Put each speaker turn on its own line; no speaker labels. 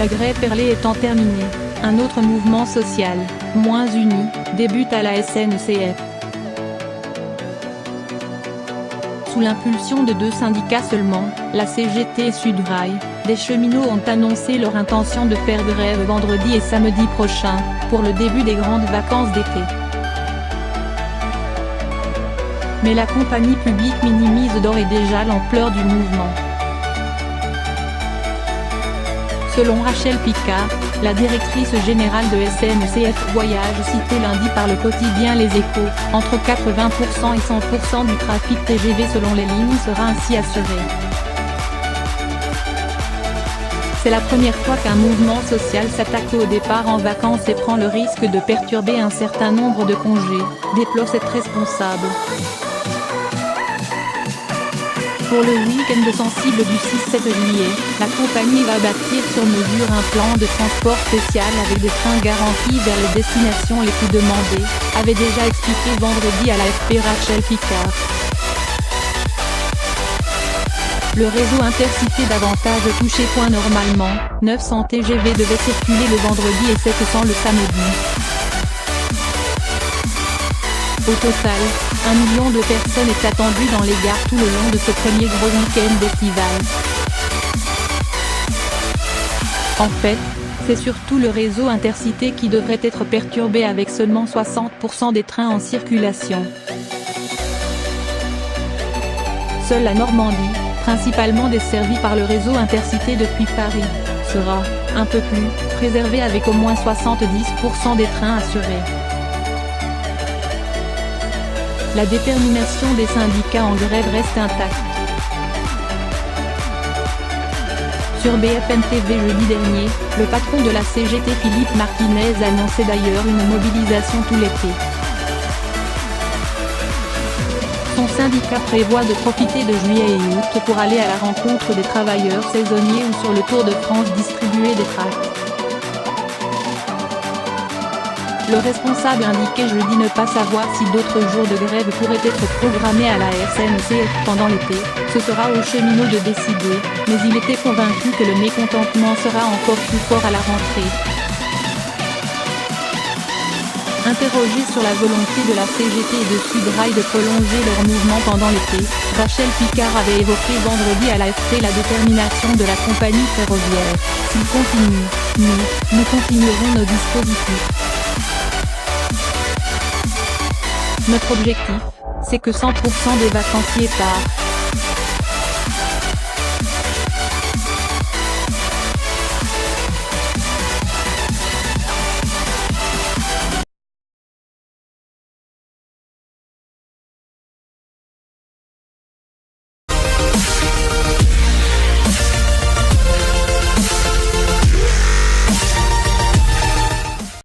La grève perlée étant terminée, un autre mouvement social, moins uni, débute à la SNCF. Sous l'impulsion de 2 syndicats seulement, la CGT et Sudrail, des cheminots ont annoncé leur intention de faire grève vendredi et samedi prochain, pour le début des grandes vacances d'été. Mais la compagnie publique minimise d'ores et déjà l'ampleur du mouvement. Selon Rachel Picard, la directrice générale de SNCF Voyage citée lundi par le quotidien Les Échos, entre 80% et 100% du trafic TGV selon les lignes sera ainsi assuré. C'est la première fois qu'un mouvement social s'attaque au départ en vacances et prend le risque de perturber un certain nombre de congés, déplore cette responsable. Pour le week-end sensible du 6-7 juillet, la compagnie va bâtir sur mesure un plan de transport spécial avec des trains garantis vers les destinations les plus demandées, avait déjà expliqué vendredi à l'AFP Rachel Picard. Le réseau Intercité davantage touché. Normalement, 900 TGV devaient circuler le vendredi et 700 le samedi. Au total, 1 million de personnes est attendu dans les gares tout le long de ce premier gros week-end estival. En fait, c'est surtout le réseau Intercité qui devrait être perturbé avec seulement 60% des trains en circulation. Seule la Normandie, principalement desservie par le réseau Intercité depuis Paris, sera, un peu plus, préservée avec au moins 70% des trains assurés. La détermination des syndicats en grève reste intacte. Sur BFM TV jeudi dernier, le patron de la CGT Philippe Martinez annonçait d'ailleurs une mobilisation tout l'été. Son syndicat prévoit de profiter de juillet et août pour aller à la rencontre des travailleurs saisonniers ou sur le Tour de France distribuer des tracts. Le responsable indiquait jeudi ne pas savoir si d'autres jours de grève pourraient être programmés à la SNCF pendant l'été, ce sera aux cheminots de décider, mais il était convaincu que le mécontentement sera encore plus fort à la rentrée. Interrogé sur la volonté de la CGT et de Sudrail de prolonger leur mouvement pendant l'été, Rachel Picard avait évoqué vendredi à l'AFP la détermination de la compagnie ferroviaire. S'ils continuent, nous continuerons nos dispositifs. Notre objectif, c'est que 100% des vacanciers partent.